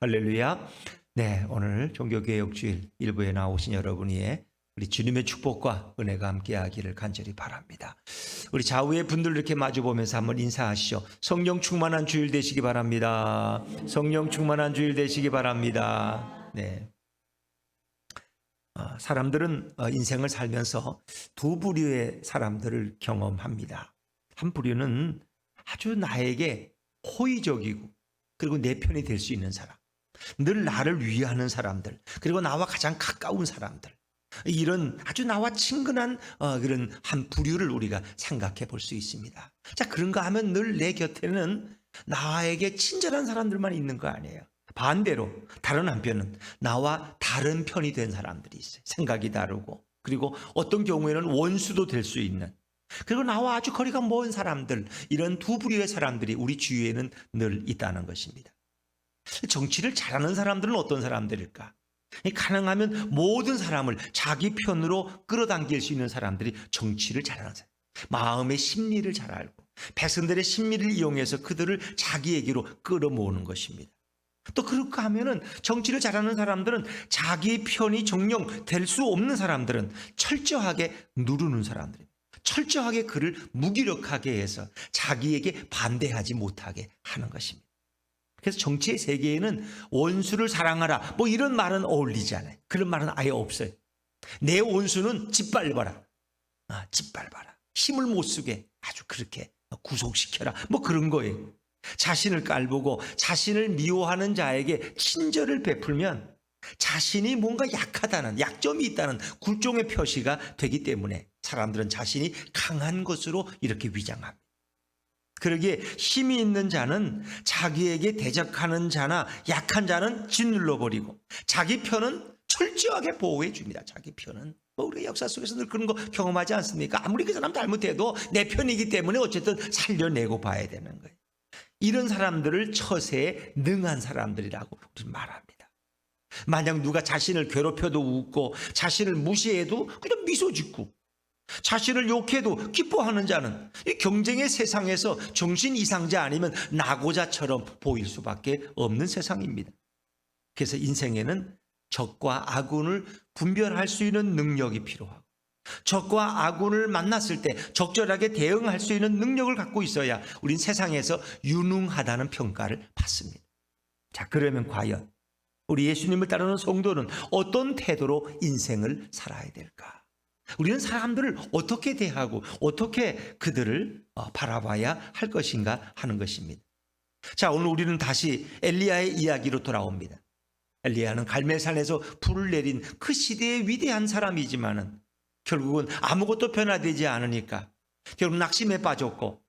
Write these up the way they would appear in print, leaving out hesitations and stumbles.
할렐루야. 네, 오늘 종교개혁주일 일부에 나오신 여러분 위에 우리 주님의 축복과 은혜가 함께하기를 간절히 바랍니다. 우리 좌우의 분들 이렇게 마주보면서 한번 인사하시죠. 성령 충만한 주일 되시기 바랍니다. 성령 충만한 주일 되시기 바랍니다. 네. 사람들은 인생을 살면서 두 부류의 사람들을 경험합니다. 한 부류는 아주 나에게 호의적이고 그리고 내 편이 될 수 있는 사람, 늘 나를 위하는 사람들, 그리고 나와 가장 가까운 사람들, 이런 아주 나와 친근한 그런 한 부류를 우리가 생각해 볼 수 있습니다. 자, 그런가 하면 늘 내 곁에는 나에게 친절한 사람들만 있는 거 아니에요. 반대로 다른 한편은 나와 다른 편이 된 사람들이 있어요. 생각이 다르고, 그리고 어떤 경우에는 원수도 될 수 있는, 그리고 나와 아주 거리가 먼 사람들, 이런 두 부류의 사람들이 우리 주위에는 늘 있다는 것입니다. 정치를 잘하는 사람들은 어떤 사람들일까? 가능하면 모든 사람을 자기 편으로 끌어당길 수 있는 사람들이 정치를 잘하는 사람, 마음의 심리를 잘 알고 백성들의 심리를 이용해서 그들을 자기에게로 끌어모으는 것입니다. 또 그렇게 하면은 정치를 잘하는 사람들은 자기 편이 정녕 될 수 없는 사람들은 철저하게 누르는 사람들입니다. 철저하게 그를 무기력하게 해서 자기에게 반대하지 못하게 하는 것입니다. 그래서 정치의 세계에는 원수를 사랑하라 뭐 이런 말은 어울리지 않아요. 그런 말은 아예 없어요. 내 원수는 짓밟아라. 짓밟아라. 힘을 못 쓰게 아주 그렇게 구속시켜라. 뭐 그런 거예요. 자신을 깔보고 자신을 미워하는 자에게 친절을 베풀면 자신이 뭔가 약하다는, 약점이 있다는 굴종의 표시가 되기 때문에 사람들은 자신이 강한 것으로 이렇게 위장합니다. 그러기에 힘이 있는 자는 자기에게 대적하는 자나 약한 자는 짓눌러버리고 자기 편은 철저하게 보호해 줍니다. 자기 편은. 우리 역사 속에서 늘 그런 거 경험하지 않습니까? 아무리 그 사람 잘못해도 내 편이기 때문에 어쨌든 살려내고 봐야 되는 거예요. 이런 사람들을 처세에 능한 사람들이라고 우리는 말합니다. 만약 누가 자신을 괴롭혀도 웃고 자신을 무시해도 그냥 미소 짓고 자신을 욕해도 기뻐하는 자는 이 경쟁의 세상에서 정신 이상자 아니면 낙오자처럼 보일 수밖에 없는 세상입니다. 그래서 인생에는 적과 아군을 분별할 수 있는 능력이 필요하고 적과 아군을 만났을 때 적절하게 대응할 수 있는 능력을 갖고 있어야 우린 세상에서 유능하다는 평가를 받습니다. 자, 그러면 과연 우리 예수님을 따르는 성도는 어떤 태도로 인생을 살아야 될까? 우리는 사람들을 어떻게 대하고 어떻게 그들을 바라봐야 할 것인가 하는 것입니다. 자, 오늘 우리는 다시 엘리야의 이야기로 돌아옵니다. 엘리야는 갈멜산에서 불을 내린 그 시대의 위대한 사람이지만은 결국은 아무것도 변화되지 않으니까 결국 낙심에 빠졌고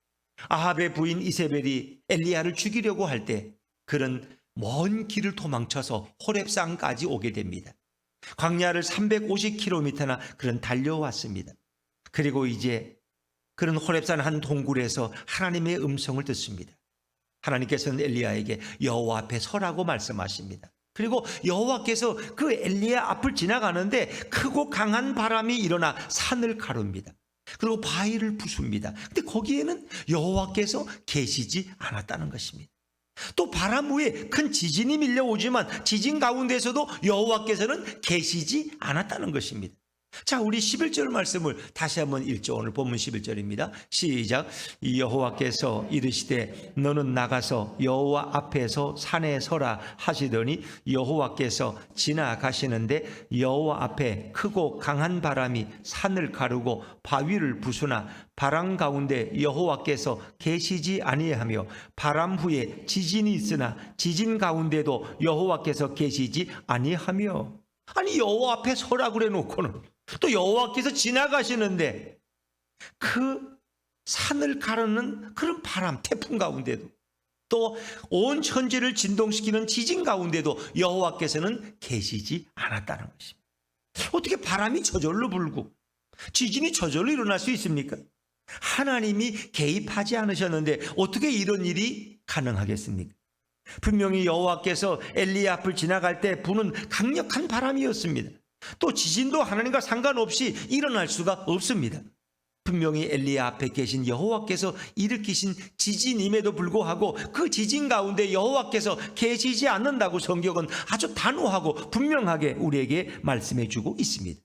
아합의 부인 이세벨이 엘리야를 죽이려고 할 때 그런 먼 길을 도망쳐서 호렙산까지 오게 됩니다. 광야를 350km나 그런 달려왔습니다. 그리고 이제 그런 호렙산 한 동굴에서 하나님의 음성을 듣습니다. 하나님께서는 엘리야에게 여호와 앞에 서라고 말씀하십니다. 그리고 여호와께서 그 엘리야 앞을 지나가는데 크고 강한 바람이 일어나 산을 가릅니다. 그리고 바위를 부숩니다. 근데 거기에는 여호와께서 계시지 않았다는 것입니다. 또 바람 후에 큰 지진이 밀려오지만 지진 가운데서도 여호와께서는 계시지 않았다는 것입니다. 자, 우리 11절 말씀을 다시 한번 읽죠. 오늘 본문 11절입니다. 시작. 여호와께서 이르시되 너는 나가서 여호와 앞에서 산에 서라 하시더니 여호와께서 지나가시는데 여호와 앞에 크고 강한 바람이 산을 가르고 바위를 부수나 바람 가운데 여호와께서 계시지 아니하며 바람 후에 지진이 있으나 지진 가운데도 여호와께서 계시지 아니하며. 아니, 여호와 앞에 서라 그래 놓고는 또 여호와께서 지나가시는데 그 산을 가르는 그런 바람, 태풍 가운데도 또 온 천지를 진동시키는 지진 가운데도 여호와께서는 계시지 않았다는 것입니다. 어떻게 바람이 저절로 불고 지진이 저절로 일어날 수 있습니까? 하나님이 개입하지 않으셨는데 어떻게 이런 일이 가능하겠습니까? 분명히 여호와께서 엘리야 앞을 지나갈 때 부는 강력한 바람이었습니다. 또 지진도 하나님과 상관없이 일어날 수가 없습니다. 분명히 엘리야 앞에 계신 여호와께서 일으키신 지진임에도 불구하고 그 지진 가운데 여호와께서 계시지 않는다고 성경은 아주 단호하고 분명하게 우리에게 말씀해 주고 있습니다.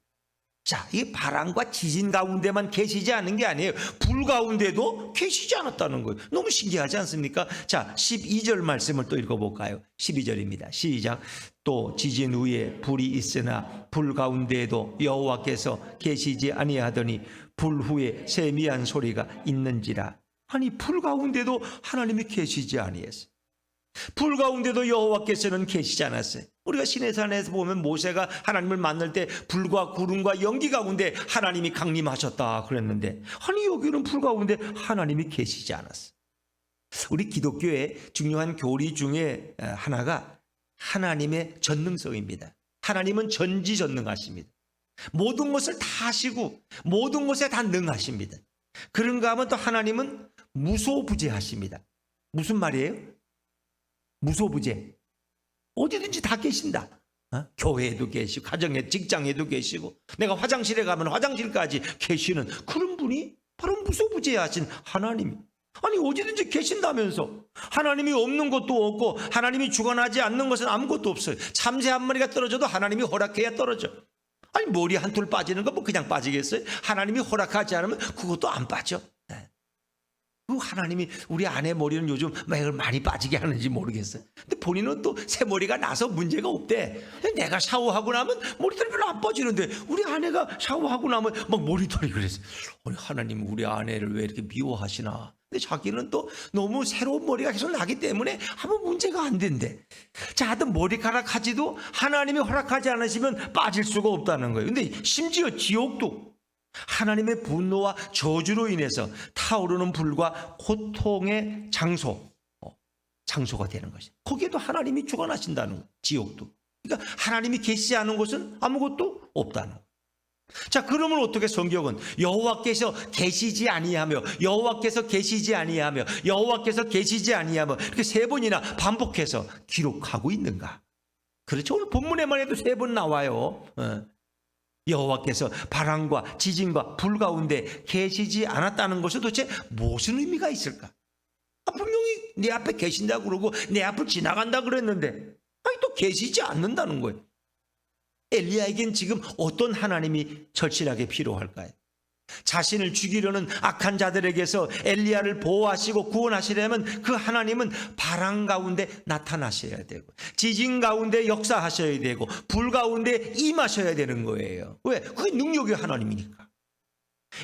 자, 이 바람과 지진 가운데만 계시지 않은 게 아니에요. 불 가운데도 계시지 않았다는 거예요. 너무 신기하지 않습니까? 자, 12절 말씀을 또 읽어볼까요? 12절입니다. 시작. 또 지진 후에 불이 있으나 불 가운데에도 여호와께서 계시지 아니하더니 불 후에 세미한 소리가 있는지라. 아니, 불 가운데도 하나님이 계시지 아니했어요. 불 가운데도 여호와께서는 계시지 않았어요. 우리가 시내산에서 보면 모세가 하나님을 만날 때 불과 구름과 연기 가운데 하나님이 강림하셨다 그랬는데, 아니 여기는 불 가운데 하나님이 계시지 않았어요. 우리 기독교의 중요한 교리 중에 하나가 하나님의 전능성입니다. 하나님은 전지전능하십니다. 모든 것을 다 아시고 모든 것에 다 능하십니다. 그런가 하면 또 하나님은 무소부재하십니다. 무슨 말이에요? 무소부재. 어디든지 다 계신다. 교회에도 계시고 가정에 직장에도 계시고 내가 화장실에 가면 화장실까지 계시는 그런 분이 바로 무소부재하신 하나님. 아니 어디든지 계신다면서 하나님이 없는 것도 없고 하나님이 주관하지 않는 것은 아무것도 없어요. 참새 한 마리가 떨어져도 하나님이 허락해야 떨어져. 아니 머리 한 톨 빠지는 거 뭐 그냥 빠지겠어요? 하나님이 허락하지 않으면 그것도 안 빠져. 그 하나님이 우리 아내 머리는 요즘 왜 많이 빠지게 하는지 모르겠어요. 근데 본인은 또 새 머리가 나서 문제가 없대. 내가 샤워하고 나면 머리털이 별로 안 빠지는데 우리 아내가 샤워하고 나면 막 머리털이 그랬어. 하나님 우리 아내를 왜 이렇게 미워하시나. 근데 자기는 또 너무 새로운 머리가 계속 나기 때문에 아무 문제가 안 된대. 자, 하여튼 머리카락 하지도 하나님이 허락하지 않으시면 빠질 수가 없다는 거예요. 근데 심지어 지옥도 하나님의 분노와 저주로 인해서 타오르는 불과 고통의 장소가 되는 것이죠. 거기에도 하나님이 주관하신다는 거예요. 지옥도. 그러니까 하나님이 계시지 않은 곳은 아무것도 없다는 거예요. 자, 그러면 어떻게 성경은 여호와께서 계시지 아니하며 여호와께서 계시지 아니하며 여호와께서 계시지 아니하며 이렇게 세 번이나 반복해서 기록하고 있는가? 그렇죠. 오늘 본문에만 해도 세 번 나와요. 여호와께서 바람과 지진과 불 가운데 계시지 않았다는 것은 도대체 무슨 의미가 있을까? 분명히 내 앞에 계신다고 그러고 내 앞을 지나간다 그랬는데 아니 또 계시지 않는다는 거예요. 엘리야에겐 지금 어떤 하나님이 절실하게 필요할까요? 자신을 죽이려는 악한 자들에게서 엘리야를 보호하시고 구원하시려면 그 하나님은 바람 가운데 나타나셔야 되고 지진 가운데 역사하셔야 되고 불 가운데 임하셔야 되는 거예요. 왜? 그게 능력의 하나님이니까.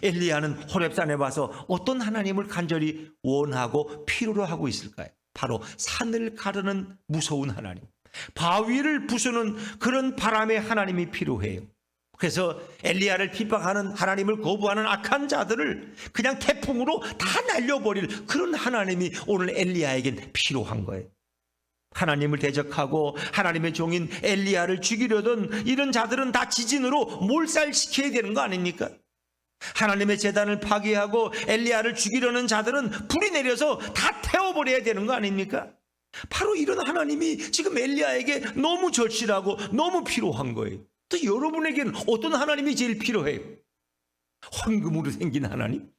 엘리야는 호렙산에 와서 어떤 하나님을 간절히 원하고 필요로 하고 있을까요? 바로 산을 가르는 무서운 하나님, 바위를 부수는 그런 바람의 하나님이 필요해요. 그래서 엘리야를 핍박하는 하나님을 거부하는 악한 자들을 그냥 태풍으로 다 날려버릴 그런 하나님이 오늘 엘리야에겐 필요한 거예요. 하나님을 대적하고 하나님의 종인 엘리야를 죽이려던 이런 자들은 다 지진으로 몰살시켜야 되는 거 아닙니까? 하나님의 제단을 파괴하고 엘리야를 죽이려는 자들은 불이 내려서 다 태워버려야 되는 거 아닙니까? 바로 이런 하나님이 지금 엘리야에게 너무 절실하고 너무 필요한 거예요. 또 여러분에게는 어떤 하나님이 제일 필요해요? 황금으로 생긴 하나님?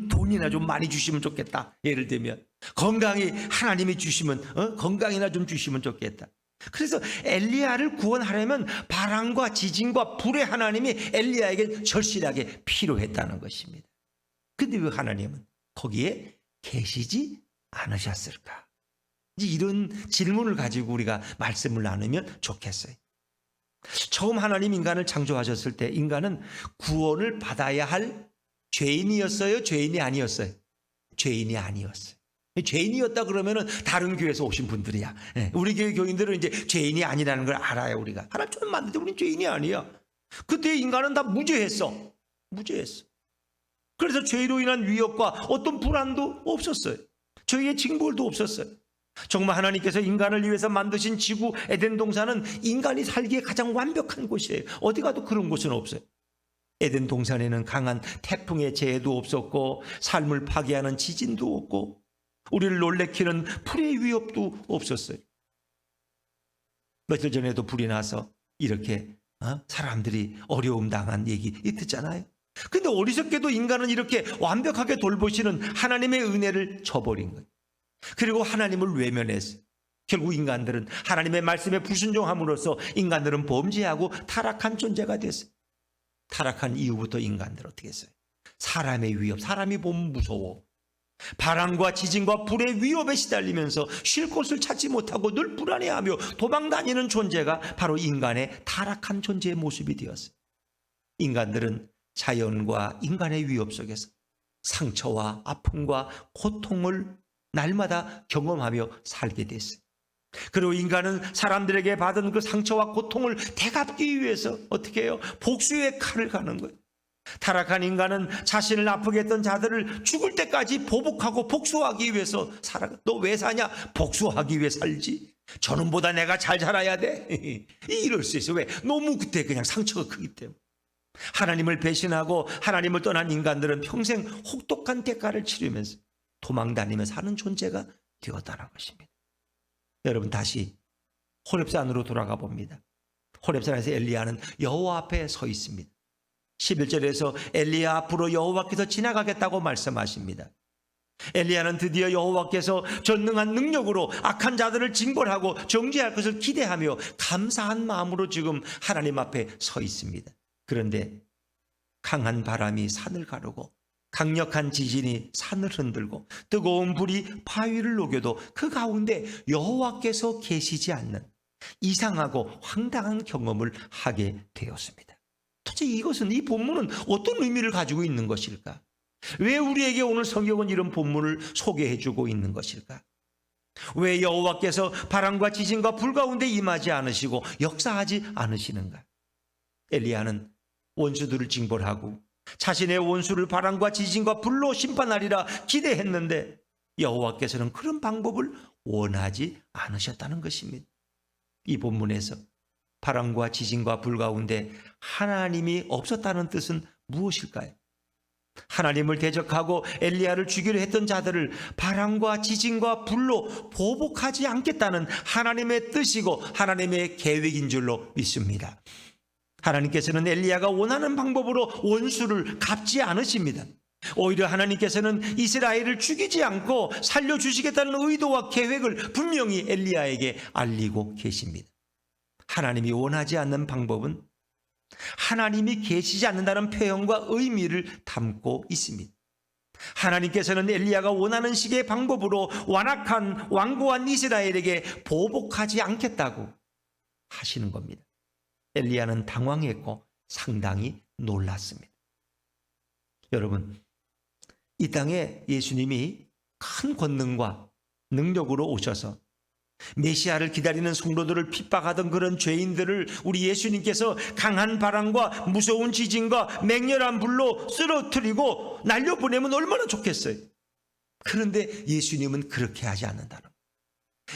돈이나 좀 많이 주시면 좋겠다. 예를 들면 건강이 하나님이 주시면 건강이나 좀 주시면 좋겠다. 그래서 엘리야를 구원하려면 바람과 지진과 불의 하나님이 엘리야에게 절실하게 필요했다는 것입니다. 근데 왜 하나님은 거기에 계시지 않으셨을까? 이제 이런 질문을 가지고 우리가 말씀을 나누면 좋겠어요. 처음 하나님 인간을 창조하셨을 때 인간은 구원을 받아야 할 죄인이었어요? 죄인이 아니었어요? 죄인이 아니었어요. 죄인이었다 그러면은 다른 교회에서 오신 분들이야. 우리 교회 교인들은 이제 죄인이 아니라는 걸 알아요. 우리가 하나님 처음 만들 때 우리는 죄인이 아니야. 그때 인간은 다 무죄했어. 그래서 죄로 인한 위협과 어떤 불안도 없었어요. 죄의 징벌도 없었어요. 정말 하나님께서 인간을 위해서 만드신 지구 에덴 동산은 인간이 살기에 가장 완벽한 곳이에요. 어디 가도 그런 곳은 없어요. 에덴 동산에는 강한 태풍의 재해도 없었고 삶을 파괴하는 지진도 없고 우리를 놀래키는 불의 위협도 없었어요. 며칠 전에도 불이 나서 이렇게 사람들이 어려움 당한 얘기 듣잖아요. 근데 어리석게도 인간은 이렇게 완벽하게 돌보시는 하나님의 은혜를 저버린 거예요. 그리고 하나님을 외면했어요. 결국 인간들은 하나님의 말씀에 불순종함으로써 인간들은 범죄하고 타락한 존재가 됐어요. 타락한 이후부터 인간들 어떻게 했어요? 사람의 위협, 사람이 보면 무서워. 바람과 지진과 불의 위협에 시달리면서 쉴 곳을 찾지 못하고 늘 불안해하며 도망다니는 존재가 바로 인간의 타락한 존재의 모습이 되었어요. 인간들은 자연과 인간의 위협 속에서 상처와 아픔과 고통을 날마다 경험하며 살게 됐어요. 그리고 인간은 사람들에게 받은 그 상처와 고통을 되갚기 위해서 어떻게 해요? 복수의 칼을 가는 거예요. 타락한 인간은 자신을 아프게 했던 자들을 죽을 때까지 보복하고 복수하기 위해서 살아가. 너 왜 사냐? 복수하기 위해 살지. 저놈보다 내가 잘 살아야 돼. 이럴 수 있어. 왜? 너무 그때 그냥 상처가 크기 때문에. 하나님을 배신하고 하나님을 떠난 인간들은 평생 혹독한 대가를 치르면서 도망다니며 사는 존재가 되었다는 것입니다. 여러분, 다시 호렙산으로 돌아가 봅니다. 호렙산에서 엘리야는 여호와 앞에 서 있습니다. 11절에서 엘리야 앞으로 여호와께서 지나가겠다고 말씀하십니다. 엘리야는 드디어 여호와께서 전능한 능력으로 악한 자들을 징벌하고 정죄할 것을 기대하며 감사한 마음으로 지금 하나님 앞에 서 있습니다. 그런데 강한 바람이 산을 가르고 강력한 지진이 산을 흔들고 뜨거운 불이 바위를 녹여도 그 가운데 여호와께서 계시지 않는 이상하고 황당한 경험을 하게 되었습니다. 도대체 이것은, 이 본문은 어떤 의미를 가지고 있는 것일까? 왜 우리에게 오늘 성경은 이런 본문을 소개해주고 있는 것일까? 왜 여호와께서 바람과 지진과 불 가운데 임하지 않으시고 역사하지 않으시는가? 엘리야는 원수들을 징벌하고 자신의 원수를 바람과 지진과 불로 심판하리라 기대했는데 여호와께서는 그런 방법을 원하지 않으셨다는 것입니다. 이 본문에서 바람과 지진과 불 가운데 하나님이 없었다는 뜻은 무엇일까요? 하나님을 대적하고 엘리야를 죽이려 했던 자들을 바람과 지진과 불로 보복하지 않겠다는 하나님의 뜻이고 하나님의 계획인 줄로 믿습니다. 하나님께서는 엘리야가 원하는 방법으로 원수를 갚지 않으십니다. 오히려 하나님께서는 이스라엘을 죽이지 않고 살려주시겠다는 의도와 계획을 분명히 엘리야에게 알리고 계십니다. 하나님이 원하지 않는 방법은 하나님이 계시지 않는다는 표현과 의미를 담고 있습니다. 하나님께서는 엘리야가 원하는 식의 방법으로 완악한 완고한 이스라엘에게 보복하지 않겠다고 하시는 겁니다. 엘리야는 당황했고 상당히 놀랐습니다. 여러분, 이 땅에 예수님이 큰 권능과 능력으로 오셔서 메시아를 기다리는 성도들을 핍박하던 그런 죄인들을 우리 예수님께서 강한 바람과 무서운 지진과 맹렬한 불로 쓰러뜨리고 날려보내면 얼마나 좋겠어요. 그런데 예수님은 그렇게 하지 않는다는 거예요.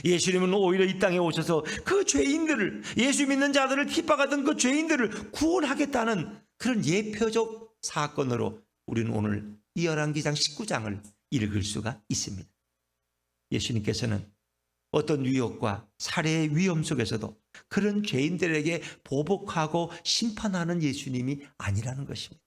예수님은 오히려 이 땅에 오셔서 그 죄인들을, 예수 믿는 자들을 핍박하던 그 죄인들을 구원하겠다는 그런 예표적 사건으로 우리는 오늘 열왕기상 19장을 읽을 수가 있습니다. 예수님께서는 어떤 유혹과 살해의 위험 속에서도 그런 죄인들에게 보복하고 심판하는 예수님이 아니라는 것입니다.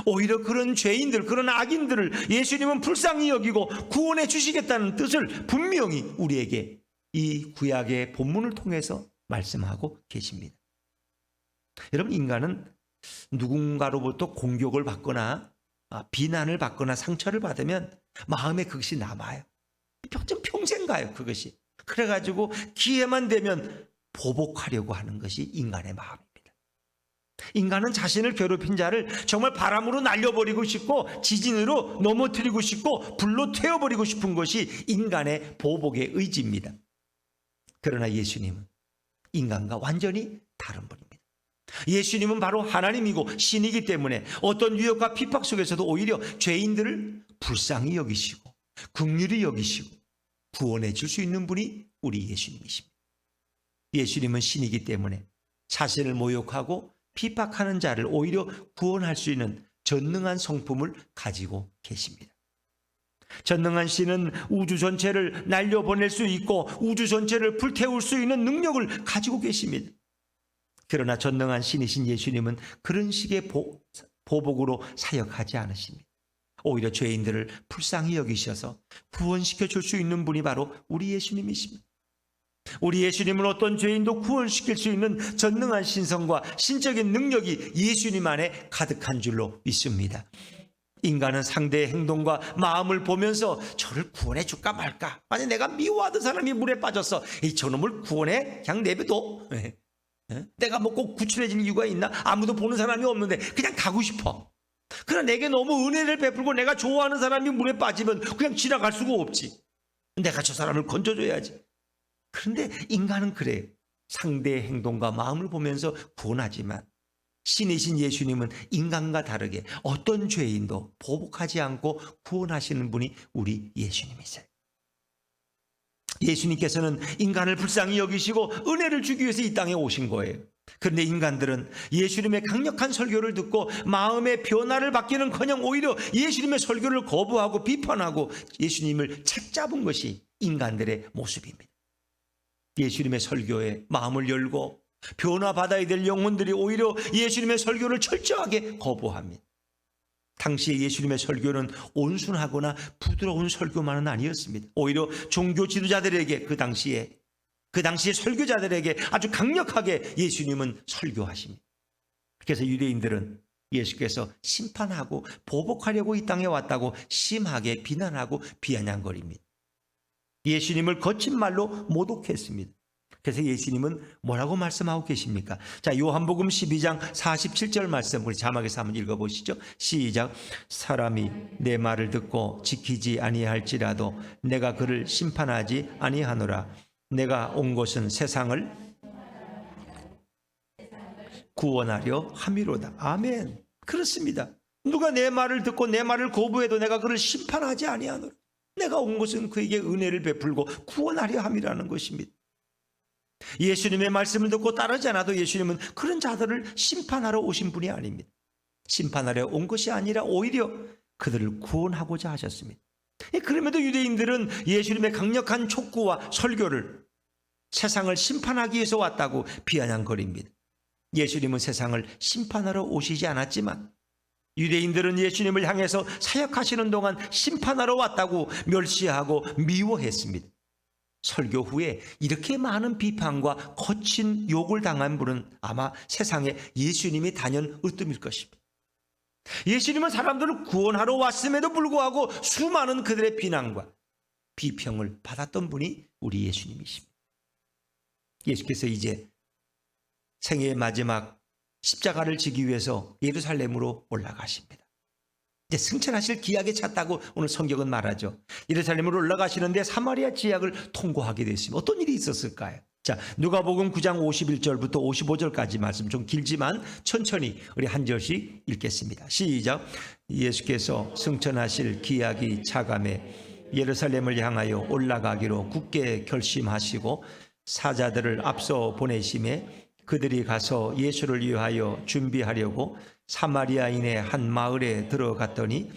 오히려 그런 죄인들, 그런 악인들을 예수님은 불쌍히 여기고 구원해 주시겠다는 뜻을 분명히 우리에게 이 구약의 본문을 통해서 말씀하고 계십니다. 여러분, 인간은 누군가로부터 공격을 받거나 비난을 받거나 상처를 받으면 마음에 그것이 남아요. 평생 가요, 그것이. 그래가지고 기회만 되면 보복하려고 하는 것이 인간의 마음입니다. 인간은 자신을 괴롭힌 자를 정말 바람으로 날려버리고 싶고 지진으로 넘어뜨리고 싶고 불로 태워버리고 싶은 것이 인간의 보복의 의지입니다. 그러나 예수님은 인간과 완전히 다른 분입니다. 예수님은 바로 하나님이고 신이기 때문에 어떤 유혹과 핍박 속에서도 오히려 죄인들을 불쌍히 여기시고 긍휼히 여기시고 구원해 줄 수 있는 분이 우리 예수님이십니다. 예수님은 신이기 때문에 자신을 모욕하고 핍박하는 자를 오히려 구원할 수 있는 전능한 성품을 가지고 계십니다. 전능한 신은 우주 전체를 날려보낼 수 있고 우주 전체를 불태울 수 있는 능력을 가지고 계십니다. 그러나 전능한 신이신 예수님은 그런 식의 보복으로 사역하지 않으십니다. 오히려 죄인들을 불쌍히 여기셔서 구원시켜 줄 수 있는 분이 바로 우리 예수님이십니다. 우리 예수님은 어떤 죄인도 구원시킬 수 있는 전능한 신성과 신적인 능력이 예수님 안에 가득한 줄로 믿습니다. 인간은 상대의 행동과 마음을 보면서 저를 구원해 줄까 말까, 만약 내가 미워하던 사람이 물에 빠졌어, 저놈을 구원해? 그냥 내버려. 내가 뭐 꼭 구출해질 이유가 있나? 아무도 보는 사람이 없는데 그냥 가고 싶어. 그러나 내게 너무 은혜를 베풀고 내가 좋아하는 사람이 물에 빠지면 그냥 지나갈 수가 없지. 내가 저 사람을 건져줘야지. 그런데 인간은 그래요. 상대의 행동과 마음을 보면서 구원하지만 신이신 예수님은 인간과 다르게 어떤 죄인도 보복하지 않고 구원하시는 분이 우리 예수님이세요. 예수님께서는 인간을 불쌍히 여기시고 은혜를 주기 위해서 이 땅에 오신 거예요. 그런데 인간들은 예수님의 강력한 설교를 듣고 마음의 변화를 받기는커녕 오히려 예수님의 설교를 거부하고 비판하고 예수님을 책잡은 것이 인간들의 모습입니다. 예수님의 설교에 마음을 열고 변화받아야 될 영혼들이 오히려 예수님의 설교를 철저하게 거부합니다. 당시에 예수님의 설교는 온순하거나 부드러운 설교만은 아니었습니다. 오히려 종교 지도자들에게 그 당시에 설교자들에게 아주 강력하게 예수님은 설교하십니다. 그래서 유대인들은 예수께서 심판하고 보복하려고 이 땅에 왔다고 심하게 비난하고 비아냥거립니다. 예수님을 거친 말로 모독했습니다. 그래서 예수님은 뭐라고 말씀하고 계십니까? 자, 요한복음 12장 47절 말씀 우리 자막에서 한번 읽어보시죠. 시작. 사람이 내 말을 듣고 지키지 아니할지라도 내가 그를 심판하지 아니하노라. 내가 온 것은 세상을 구원하려 함이로다. 아멘. 그렇습니다. 누가 내 말을 듣고 내 말을 거부해도 내가 그를 심판하지 아니하노라. 내가 온 것은 그에게 은혜를 베풀고 구원하려 함이라는 것입니다. 예수님의 말씀을 듣고 따르지 않아도 예수님은 그런 자들을 심판하러 오신 분이 아닙니다. 심판하려 온 것이 아니라 오히려 그들을 구원하고자 하셨습니다. 그럼에도 유대인들은 예수님의 강력한 촉구와 설교를 세상을 심판하기 위해서 왔다고 비아냥거립니다. 예수님은 세상을 심판하러 오시지 않았지만 유대인들은 예수님을 향해서 사역하시는 동안 심판하러 왔다고 멸시하고 미워했습니다. 설교 후에 이렇게 많은 비판과 거친 욕을 당한 분은 아마 세상에 예수님이 단연 으뜸일 것입니다. 예수님은 사람들을 구원하러 왔음에도 불구하고 수많은 그들의 비난과 비평을 받았던 분이 우리 예수님이십니다. 예수께서 이제 생애의 마지막 십자가를 지기 위해서 예루살렘으로 올라가십니다. 이제 승천하실 기약에 찼다고 오늘 성경은 말하죠. 예루살렘으로 올라가시는데 사마리아 지역을 통과하게 됐습니다. 어떤 일이 있었을까요? 자, 누가복음 9장 51절부터 55절까지 말씀 좀 길지만 천천히 우리 한 절씩 읽겠습니다. 시작. 예수께서 승천하실 기약이 차감해 예루살렘을 향하여 올라가기로 굳게 결심하시고 사자들을 앞서 보내심에 그들이 가서 예수를 위하여 준비하려고 사마리아인의 한 마을에 들어갔더니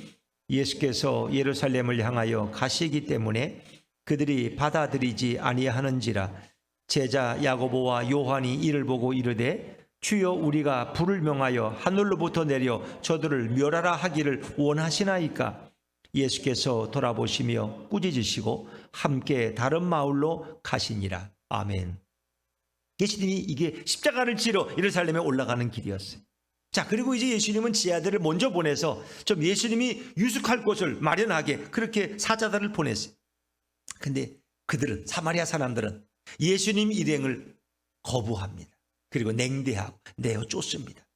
예수께서 예루살렘을 향하여 가시기 때문에 그들이 받아들이지 아니하는지라. 제자 야고보와 요한이 이를 보고 이르되 주여 우리가 불을 명하여 하늘로부터 내려 저들을 멸하라 하기를 원하시나이까. 예수께서 돌아보시며 꾸짖으시고 함께 다른 마을로 가시니라. 아멘. 예수님이 이게 십자가를 지러 예루살렘에 올라가는 길이었어요. 자, 그리고 이제 예수님은 지하들을 먼저 보내서 좀 예수님이 유숙할 곳을 마련하게 그렇게 사자들을 보냈어요. 근데 그들은, 사마리아 사람들은 예수님 일행을 거부합니다. 그리고 냉대하고 내어 쫓습니다.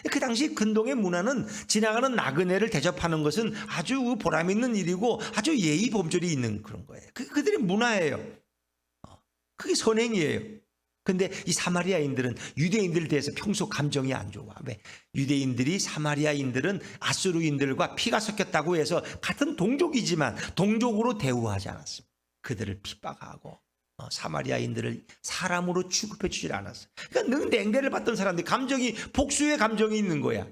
그 당시 근동의 문화는 지나가는 나그네를 대접하는 것은 아주 보람 있는 일이고 아주 예의 범절이 있는 그런 거예요. 그들의 문화예요. 그게 선행이에요. 근데 이 사마리아인들은 유대인들에 대해서 평소 감정이 안 좋아. 왜? 유대인들이 사마리아인들은 아수르인들과 피가 섞였다고 해서 같은 동족이지만 동족으로 대우하지 않았습니다. 그들을 핍박하고 사마리아인들을 사람으로 취급해 주질 않았어요. 그러니까 늘 냉대를 받던 사람들이 감정이, 복수의 감정이 있는 거야.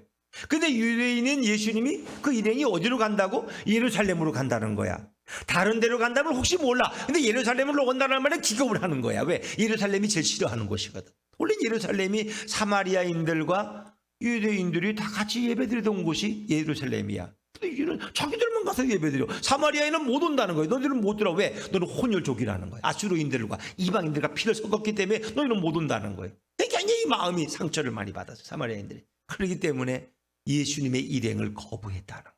근데 유대인은 예수님이 그 일행이 어디로 간다고? 예루살렘으로 간다는 거야. 다른 데로 간다면 혹시 몰라. 근데 예루살렘으로 온다는 말에 기겁을 하는 거야. 왜? 예루살렘이 제일 싫어하는 곳이거든. 원래 예루살렘이 사마리아인들과 유대인들이 다 같이 예배드리던 곳이 예루살렘이야. 근데 이는 자기들만 가서 예배드려. 사마리아인은 못 온다는 거예요. 너희들은 못 들어. 왜? 너는 혼혈족이라는 거예요. 아수르인들과 이방인들과 피를 섞었기 때문에 너희는 못 온다는 거예요. 굉장히 마음이 상처를 많이 받았어요, 사마리아인들이. 그렇기 때문에 예수님의 일행을 거부했다는 거예요.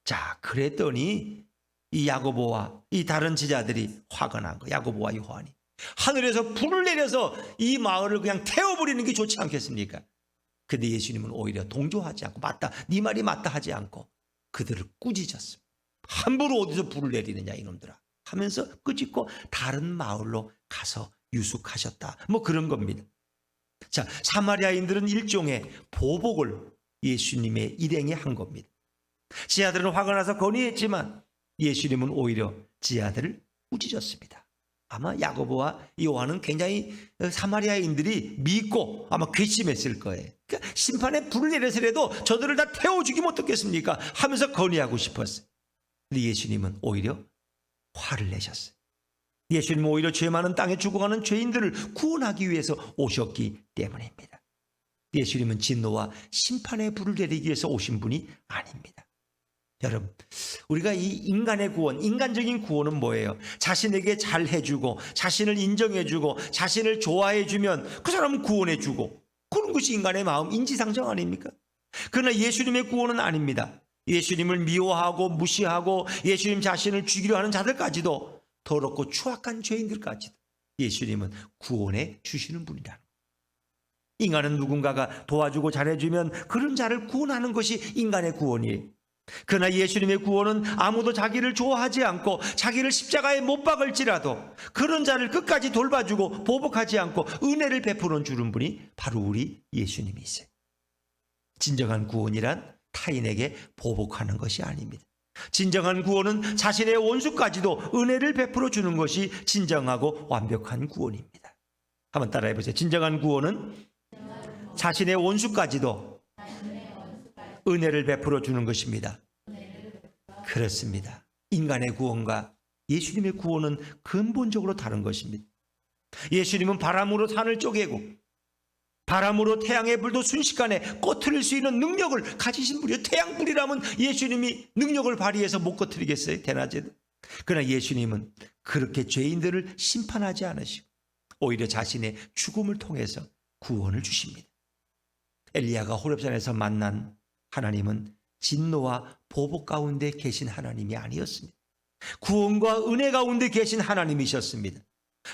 자, 그랬더니 이 야고보와 이 다른 제자들이 화가 난 거예요. 야고보와 요한이 하늘에서 불을 내려서 이 마을을 그냥 태워버리는 게 좋지 않겠습니까? 근데 예수님은 오히려 동조하지 않고 맞다, 네 말이 맞다 하지 않고 그들을 꾸짖었습니다. 함부로 어디서 불을 내리느냐 이놈들아 하면서 꾸짖고 다른 마을로 가서 유숙하셨다. 뭐 그런 겁니다. 자, 사마리아인들은 일종의 보복을 예수님의 일행에 한 겁니다. 지하들은 화가 나서 건의했지만 예수님은 오히려 지하들을 꾸짖었습니다. 아마 야고보와 요한은 굉장히 사마리아인들이 믿고 아마 괘씸했을 거예요. 그러니까 심판에 불을 내려서라도 저들을 다 태워 죽이면 어떻겠습니까? 하면서 건의하고 싶었어요. 근데 예수님은 오히려 화를 내셨어요. 예수님은 오히려 죄 많은 땅에 죽어가는 죄인들을 구원하기 위해서 오셨기 때문입니다. 예수님은 진노와 심판의 불을 내리기 위해서 오신 분이 아닙니다. 여러분, 우리가 이 인간의 구원, 인간적인 구원은 뭐예요? 자신에게 잘 해주고 자신을 인정해주고 자신을 좋아해주면 그 사람은 구원해주고 그런 것이 인간의 마음, 인지상정 아닙니까? 그러나 예수님의 구원은 아닙니다. 예수님을 미워하고 무시하고 예수님 자신을 죽이려 하는 자들까지도, 더럽고 추악한 죄인들까지도 예수님은 구원해 주시는 분이라는 거예요. 인간은 누군가가 도와주고 잘해주면 그런 자를 구원하는 것이 인간의 구원이에요. 그러나 예수님의 구원은 아무도 자기를 좋아하지 않고 자기를 십자가에 못 박을지라도 그런 자를 끝까지 돌봐주고 보복하지 않고 은혜를 베풀어 주는 분이 바로 우리 예수님이세요. 진정한 구원이란 타인에게 보복하는 것이 아닙니다. 진정한 구원은 자신의 원수까지도 은혜를 베풀어 주는 것이 진정하고 완벽한 구원입니다. 한번 따라해 보세요. 진정한 구원은 자신의 원수까지도 은혜를 베풀어 주는 것입니다. 그렇습니다. 인간의 구원과 예수님의 구원은 근본적으로 다른 것입니다. 예수님은 바람으로 산을 쪼개고 바람으로 태양의 불도 순식간에 꺼트릴 수 있는 능력을 가지신 분이에요. 태양불이라면 예수님이 능력을 발휘해서 못 꺼트리겠어요? 대낮에도. 그러나 예수님은 그렇게 죄인들을 심판하지 않으시고 오히려 자신의 죽음을 통해서 구원을 주십니다. 엘리야가 호렙산에서 만난 하나님은 진노와 보복 가운데 계신 하나님이 아니었습니다. 구원과 은혜 가운데 계신 하나님이셨습니다.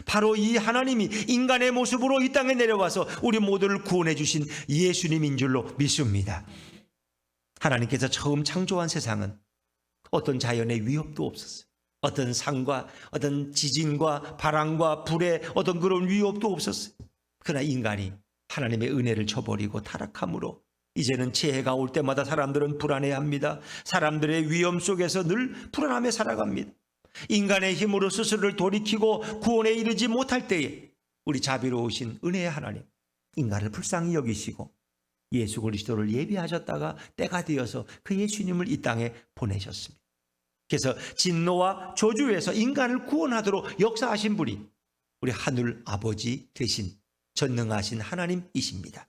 바로 이 하나님이 인간의 모습으로 이 땅에 내려와서 우리 모두를 구원해 주신 예수님인 줄로 믿습니다. 하나님께서 처음 창조한 세상은 어떤 자연의 위협도 없었어요. 어떤 산과 어떤 지진과 바람과 불의 어떤 그런 위협도 없었어요. 그러나 인간이 하나님의 은혜를 저버리고 타락함으로 이제는 재해가 올 때마다 사람들은 불안해합니다. 사람들의 위험 속에서 늘 불안함에 살아갑니다. 인간의 힘으로 스스로를 돌이키고 구원에 이르지 못할 때에 우리 자비로우신 은혜의 하나님, 인간을 불쌍히 여기시고 예수 그리스도를 예비하셨다가 때가 되어서 그 예수님을 이 땅에 보내셨습니다. 그래서 진노와 저주에서 인간을 구원하도록 역사하신 분이 우리 하늘 아버지 되신 전능하신 하나님이십니다.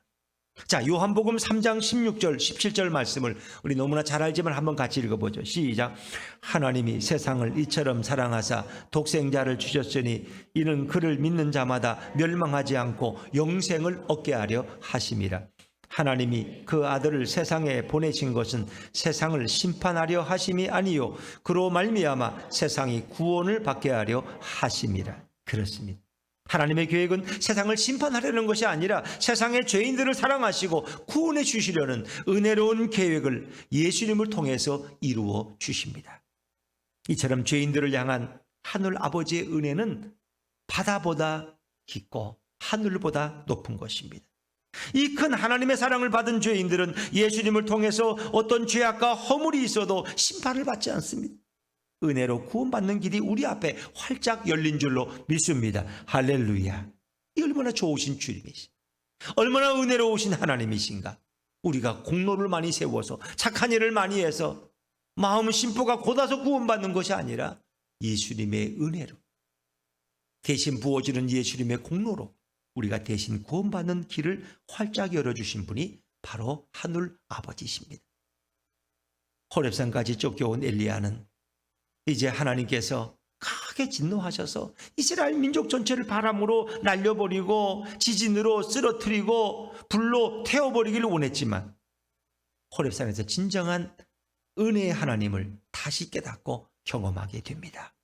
자, 요한복음 3장 16절 17절 말씀을 우리 너무나 잘 알지만 한번 같이 읽어보죠. 시작. 하나님이 세상을 이처럼 사랑하사 독생자를 주셨으니 이는 그를 믿는 자마다 멸망하지 않고 영생을 얻게 하려 하심이라. 하나님이 그 아들을 세상에 보내신 것은 세상을 심판하려 하심이 아니요 그로 말미암아 세상이 구원을 받게 하려 하심이라. 그렇습니다. 하나님의 계획은 세상을 심판하려는 것이 아니라 세상의 죄인들을 사랑하시고 구원해 주시려는 은혜로운 계획을 예수님을 통해서 이루어 주십니다. 이처럼 죄인들을 향한 하늘 아버지의 은혜는 바다보다 깊고 하늘보다 높은 것입니다. 이 큰 하나님의 사랑을 받은 죄인들은 예수님을 통해서 어떤 죄악과 허물이 있어도 심판을 받지 않습니다. 은혜로 구원받는 길이 우리 앞에 활짝 열린 줄로 믿습니다. 할렐루야. 이 얼마나 좋으신 주님이시, 얼마나 은혜로우신 하나님이신가. 우리가 공로를 많이 세워서 착한 일을 많이 해서 마음 심보가 곧아서 구원받는 것이 아니라 예수님의 은혜로 대신 부어지는 예수님의 공로로 우리가 대신 구원받는 길을 활짝 열어주신 분이 바로 하늘 아버지십니다. 호렙산까지 쫓겨온 엘리야는 이제 하나님께서 크게 진노하셔서 이스라엘 민족 전체를 바람으로 날려버리고 지진으로 쓰러뜨리고 불로 태워버리기를 원했지만 호렙산에서 진정한 은혜의 하나님을 다시 깨닫고 경험하게 됩니다.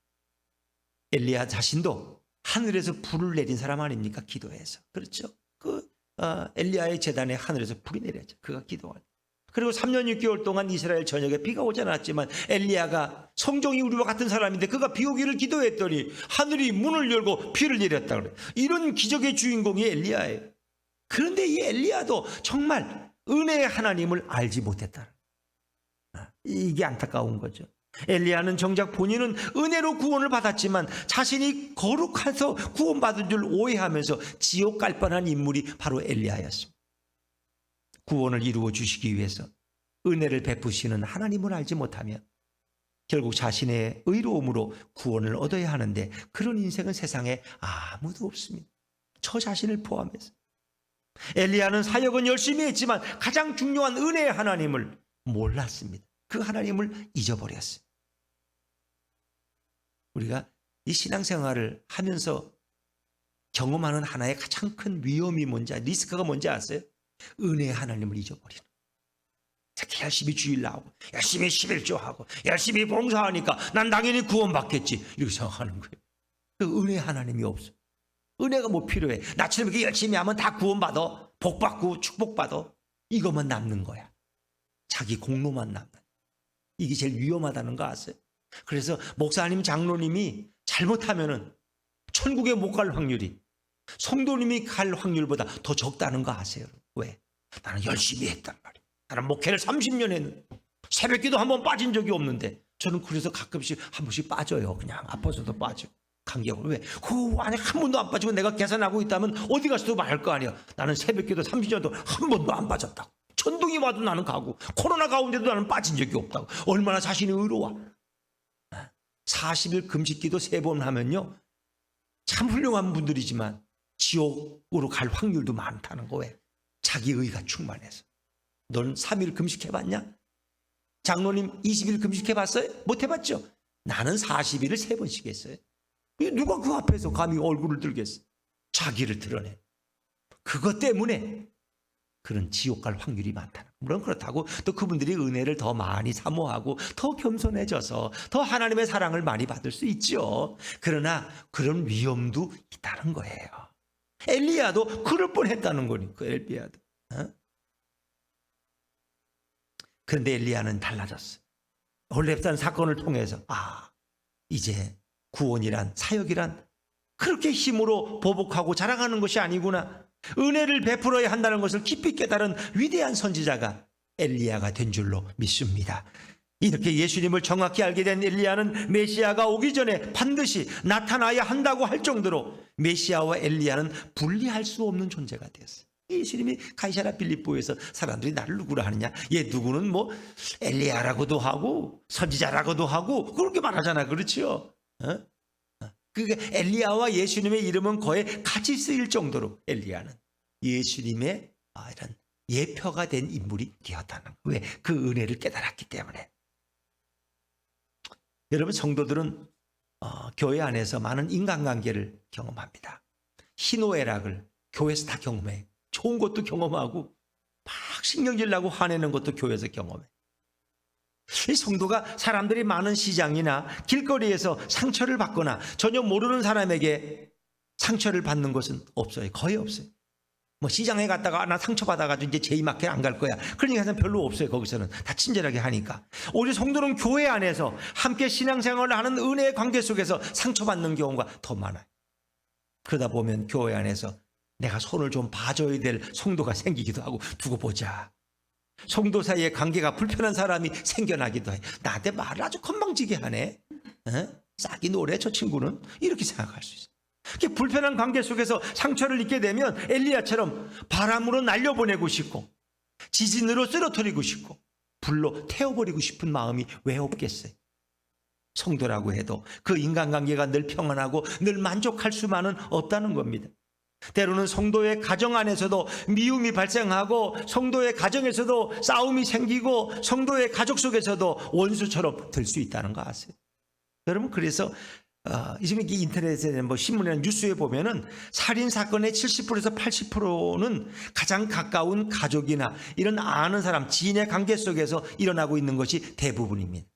엘리야 자신도 하늘에서 불을 내린 사람 아닙니까? 기도해서. 그렇죠? 엘리야의 제단에 하늘에서 불이 내렸죠. 그가 기도할 때. 그리고 3년 6개월 동안 이스라엘 전역에 비가 오지 않았지만 엘리야가 성종이 우리와 같은 사람인데 그가 비 오기를 기도했더니 하늘이 문을 열고 비를 내렸다 그래요. 이런 기적의 주인공이 엘리야예요. 그런데 이 엘리야도 정말 은혜의 하나님을 알지 못했다. 이게 안타까운 거죠. 엘리야는 정작 본인은 은혜로 구원을 받았지만 자신이 거룩해서 구원받은 줄 오해하면서 지옥 갈 뻔한 인물이 바로 엘리야였습니다. 구원을 이루어 주시기 위해서 은혜를 베푸시는 하나님을 알지 못하면 결국 자신의 의로움으로 구원을 얻어야 하는데 그런 인생은 세상에 아무도 없습니다. 저 자신을 포함해서. 엘리야는 사역은 열심히 했지만 가장 중요한 은혜의 하나님을 몰랐습니다. 그 하나님을 잊어버렸어요. 우리가 이 신앙생활을 하면서 경험하는 하나의 가장 큰 위험이 뭔지, 리스크가 뭔지 아세요? 은혜의 하나님을 잊어버리는. 특히 열심히 주일 나오고 열심히 11조하고 열심히 봉사하니까 난 당연히 구원받겠지 이렇게 생각하는 거예요. 그 은혜의 하나님이 없어. 은혜가 뭐 필요해? 나처럼 이렇게 열심히 하면 다 구원받아. 복받고 축복받아. 이것만 남는 거야. 자기 공로만 남는. 이게 제일 위험하다는 거 아세요? 그래서 목사님, 장로님이 잘못하면은 천국에 못 갈 확률이 성도님이 갈 확률보다 더 적다는 거 아세요? 왜? 나는 열심히 했단 말이에요. 나는 목회를 30년 했는데 새벽기도 한 번 빠진 적이 없는데 저는 그래서 가끔씩 한 번씩 빠져요. 그냥 아파서도 빠지고. 간격으로. 왜? 안에 한 번도 안 빠지고 내가 계산하고 있다면 어디 가서도 말할 거 아니야. 나는 새벽기도 30년도 한 번도 안 빠졌다고. 천둥이 와도 나는 가고 코로나 가운데도 나는 빠진 적이 없다고. 얼마나 자신이 의로워. 40일 금식기도 3번 하면요 참 훌륭한 분들이지만 지옥으로 갈 확률도 많다는 거예요. 자기 의가 충만해서. 넌 3일 금식해봤냐? 장로님 20일 금식해봤어요? 못 해봤죠? 나는 40일을 3번씩 했어요. 누가 그 앞에서 감히 얼굴을 들겠어? 자기를 드러내. 그것 때문에 그런 지옥 갈 확률이 많다는. 물론 그렇다고 또 그분들이 은혜를 더 많이 사모하고 더 겸손해져서 더 하나님의 사랑을 많이 받을 수 있죠. 그러나 그런 위험도 있다는 거예요. 엘리야도 그럴 뻔했다는 거니까. 엘리야도. 그런데 엘리야는 달라졌어. 호렙산 사건을 통해서 이제 구원이란, 사역이란 그렇게 힘으로 보복하고 자랑하는 것이 아니구나. 은혜를 베풀어야 한다는 것을 깊이 깨달은 위대한 선지자가 엘리야가 된 줄로 믿습니다. 이렇게 예수님을 정확히 알게 된 엘리야는 메시아가 오기 전에 반드시 나타나야 한다고 할 정도로 메시아와 엘리야는 분리할 수 없는 존재가 되었어요. 예수님이 가이사랴 필립보에서 사람들이 나를 누구라 하느냐, 얘 누구는 뭐 엘리야라고도 하고 선지자라고도 하고 그렇게 말하잖아. 그렇죠? 그러니까 엘리야와 예수님의 이름은 거의 같이 쓰일 정도로 엘리야는 예수님의 이런 예표가 된 인물이 되었다는 거예요. 왜? 그 은혜를 깨달았기 때문에. 여러분, 성도들은 교회 안에서 많은 인간관계를 경험합니다. 희노애락을 교회에서 다 경험해. 좋은 것도 경험하고 막 신경질 나고 화내는 것도 교회에서 경험해. 이 성도가 사람들이 많은 시장이나 길거리에서 상처를 받거나 전혀 모르는 사람에게 상처를 받는 것은 없어요. 거의 없어요. 뭐 시장에 갔다가 나 상처받아가지고 이제 제이마켓 안 갈 거야. 그런 얘기는 별로 없어요. 거기서는 다 친절하게 하니까. 오히려 성도는 교회 안에서 함께 신앙생활을 하는 은혜의 관계 속에서 상처받는 경우가 더 많아요. 그러다 보면 교회 안에서 내가 손을 좀 봐줘야 될 성도가 생기기도 하고 두고 보자. 성도 사이의 관계가 불편한 사람이 생겨나기도 해. 나한테 말을 아주 건방지게 하네. 싹이 노래 저 친구는. 이렇게 생각할 수 있어요. 이렇게 불편한 관계 속에서 상처를 입게 되면 엘리야처럼 바람으로 날려보내고 싶고 지진으로 쓰러뜨리고 싶고 불로 태워버리고 싶은 마음이 왜 없겠어요? 성도라고 해도 그 인간관계가 늘 평안하고 늘 만족할 수만은 없다는 겁니다. 때로는 성도의 가정 안에서도 미움이 발생하고 성도의 가정에서도 싸움이 생기고 성도의 가족 속에서도 원수처럼 될 수 있다는 거 아세요? 여러분, 그래서 지금 인터넷에 신문이나 뉴스에 보면은 살인 사건의 70%에서 80%는 가장 가까운 가족이나 이런 아는 사람, 지인의 관계 속에서 일어나고 있는 것이 대부분입니다.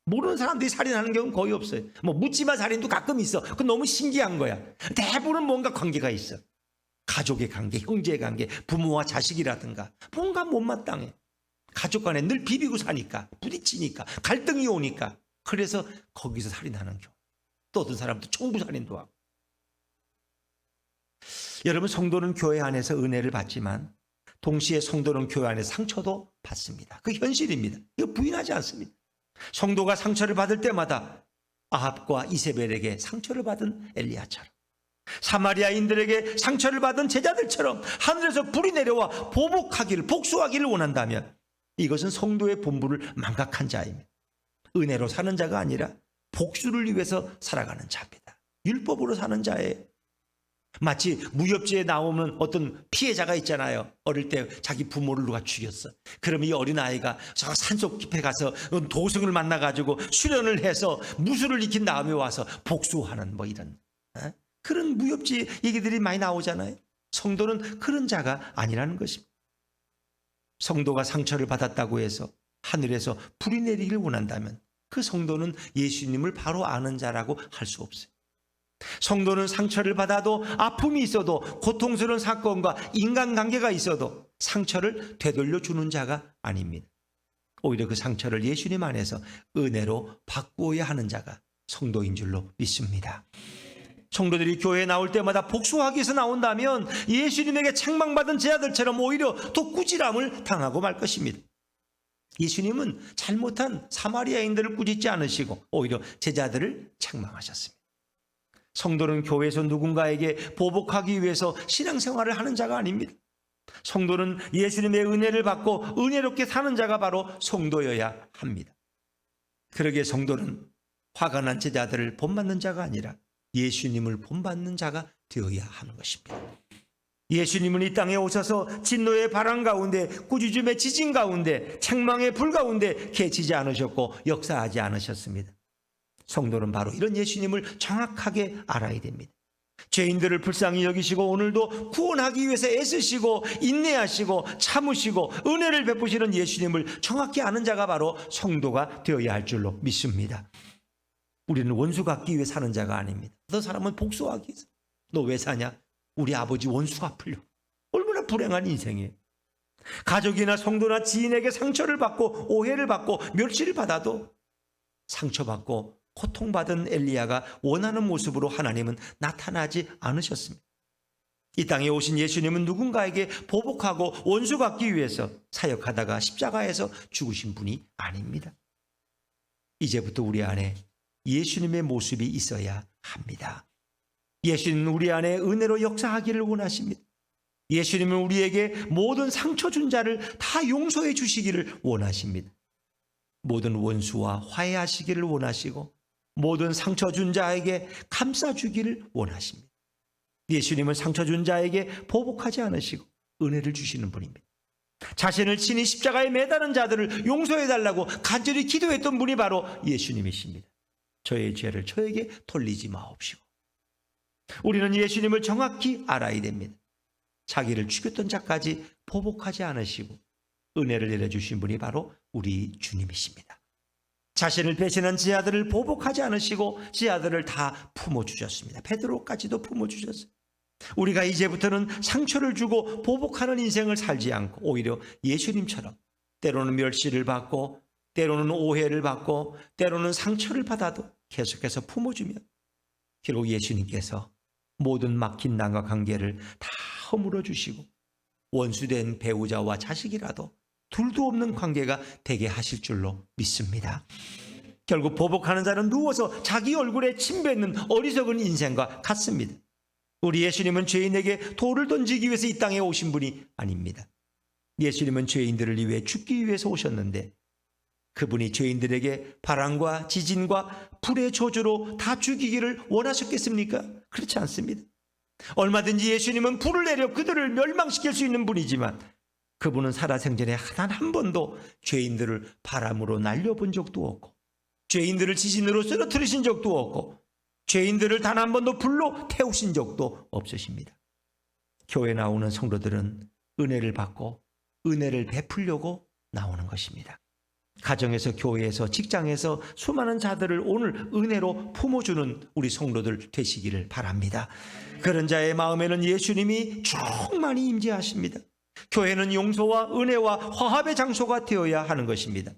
모르는 사람들이 살인하는 경우는 거의 없어요. 묻지마 살인도 가끔 있어. 그건 너무 신기한 거야. 대부분은 뭔가 관계가 있어. 가족의 관계, 형제의 관계, 부모와 자식이라든가 뭔가 못마땅해. 가족 간에 늘 비비고 사니까, 부딪히니까, 갈등이 오니까. 그래서 거기서 살인하는 경우. 또 어떤 사람도 총부살인도 하고. 여러분, 성도는 교회 안에서 은혜를 받지만 동시에 성도는 교회 안에서 상처도 받습니다. 그 현실입니다. 이거 부인하지 않습니다. 성도가 상처를 받을 때마다 아합과 이세벨에게 상처를 받은 엘리야처럼, 사마리아인들에게 상처를 받은 제자들처럼 하늘에서 불이 내려와 복수하기를 원한다면 이것은 성도의 본분을 망각한 자입니다. 은혜로 사는 자가 아니라 복수를 위해서 살아가는 자입니다. 율법으로 사는 자예요. 마치 무협지에 나오는 어떤 피해자가 있잖아요. 어릴 때 자기 부모를 누가 죽였어. 그러면 이 어린아이가 저 산속 깊에 가서 도승을 만나가지고 수련을 해서 무술을 익힌 다음에 와서 복수하는 이런 그런 무협지 얘기들이 많이 나오잖아요. 성도는 그런 자가 아니라는 것입니다. 성도가 상처를 받았다고 해서 하늘에서 불이 내리기를 원한다면 그 성도는 예수님을 바로 아는 자라고 할 수 없어요. 성도는 상처를 받아도, 아픔이 있어도, 고통스러운 사건과 인간관계가 있어도 상처를 되돌려 주는 자가 아닙니다. 오히려 그 상처를 예수님 안에서 은혜로 바꾸어야 하는 자가 성도인 줄로 믿습니다. 성도들이 교회에 나올 때마다 복수하기 위해서 나온다면 예수님에게 책망받은 제자들처럼 오히려 더 꾸지람을 당하고 말 것입니다. 예수님은 잘못한 사마리아인들을 꾸짖지 않으시고 오히려 제자들을 책망하셨습니다. 성도는 교회에서 누군가에게 보복하기 위해서 신앙생활을 하는 자가 아닙니다. 성도는 예수님의 은혜를 받고 은혜롭게 사는 자가 바로 성도여야 합니다. 그러기에 성도는 화가 난 제자들을 본받는 자가 아니라 예수님을 본받는 자가 되어야 하는 것입니다. 예수님은 이 땅에 오셔서 진노의 바람 가운데, 꾸짖음의 지진 가운데, 책망의 불 가운데 계시지 않으셨고 역사하지 않으셨습니다. 성도는 바로 이런 예수님을 정확하게 알아야 됩니다. 죄인들을 불쌍히 여기시고 오늘도 구원하기 위해서 애쓰시고 인내하시고 참으시고 은혜를 베푸시는 예수님을 정확히 아는 자가 바로 성도가 되어야 할 줄로 믿습니다. 우리는 원수 갚기 위해 사는 자가 아닙니다. 어떤 사람은 복수하기 위해서. 너 왜 사냐? 우리 아버지 원수 갚으려. 얼마나 불행한 인생이에요. 가족이나 성도나 지인에게 상처를 받고 오해를 받고 멸시를 받아도 상처받고 고통받은 엘리야가 원하는 모습으로 하나님은 나타나지 않으셨습니다. 이 땅에 오신 예수님은 누군가에게 보복하고 원수 갚기 위해서 사역하다가 십자가에서 죽으신 분이 아닙니다. 이제부터 우리 안에 예수님의 모습이 있어야 합니다. 예수님은 우리 안에 은혜로 역사하기를 원하십니다. 예수님은 우리에게 모든 상처 준 자를 다 용서해 주시기를 원하십니다. 모든 원수와 화해하시기를 원하시고 모든 상처 준 자에게 감싸주기를 원하십니다. 예수님은 상처 준 자에게 보복하지 않으시고 은혜를 주시는 분입니다. 자신을 친히 십자가에 매다는 자들을 용서해달라고 간절히 기도했던 분이 바로 예수님이십니다. 저의 죄를 저에게 돌리지 마옵시고. 우리는 예수님을 정확히 알아야 됩니다. 자기를 죽였던 자까지 보복하지 않으시고 은혜를 내려주신 분이 바로 우리 주님이십니다. 자신을 배신한 제 아들을 보복하지 않으시고 제 아들을 다 품어주셨습니다. 베드로까지도 품어주셨어요. 우리가 이제부터는 상처를 주고 보복하는 인생을 살지 않고 오히려 예수님처럼 때로는 멸시를 받고 때로는 오해를 받고 때로는 상처를 받아도 계속해서 품어주면 결국 예수님께서 모든 막힌 남과 관계를 다 허물어 주시고 원수된 배우자와 자식이라도 둘도 없는 관계가 되게 하실 줄로 믿습니다. 결국 보복하는 자는 누워서 자기 얼굴에 침 뱉는 어리석은 인생과 같습니다. 우리 예수님은 죄인에게 돌을 던지기 위해서 이 땅에 오신 분이 아닙니다. 예수님은 죄인들을 위해 죽기 위해서 오셨는데 그분이 죄인들에게 바람과 지진과 불의 저주로 다 죽이기를 원하셨겠습니까? 그렇지 않습니다. 얼마든지 예수님은 불을 내려 그들을 멸망시킬 수 있는 분이지만 그분은 살아생전에 단 한 번도 죄인들을 바람으로 날려본 적도 없고 죄인들을 지진으로 쓰러뜨리신 적도 없고 죄인들을 단 한 번도 불로 태우신 적도 없으십니다. 교회 나오는 성도들은 은혜를 받고 은혜를 베풀려고 나오는 것입니다. 가정에서, 교회에서, 직장에서 수많은 자들을 오늘 은혜로 품어주는 우리 성도들 되시기를 바랍니다. 그런 자의 마음에는 예수님이 충만히 임재하십니다. 교회는 용서와 은혜와 화합의 장소가 되어야 하는 것입니다.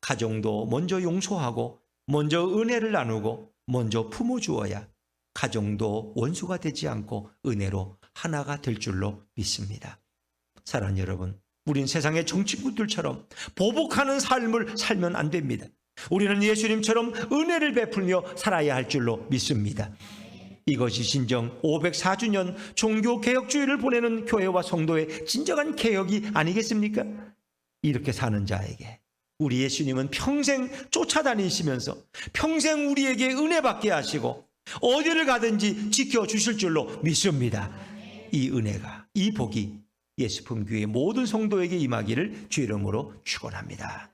가정도 먼저 용서하고 먼저 은혜를 나누고 먼저 품어주어야 가정도 원수가 되지 않고 은혜로 하나가 될 줄로 믿습니다. 사랑하는 여러분, 우린 세상의 정치꾼들처럼 보복하는 삶을 살면 안 됩니다. 우리는 예수님처럼 은혜를 베풀며 살아야 할 줄로 믿습니다. 이것이 진정 504주년 종교개혁주의를 보내는 교회와 성도의 진정한 개혁이 아니겠습니까? 이렇게 사는 자에게 우리 예수님은 평생 쫓아다니시면서 평생 우리에게 은혜 받게 하시고 어디를 가든지 지켜주실 줄로 믿습니다. 이 은혜가, 이 복이 예수품교회 모든 성도에게 임하기를 주의 이름으로 축원합니다.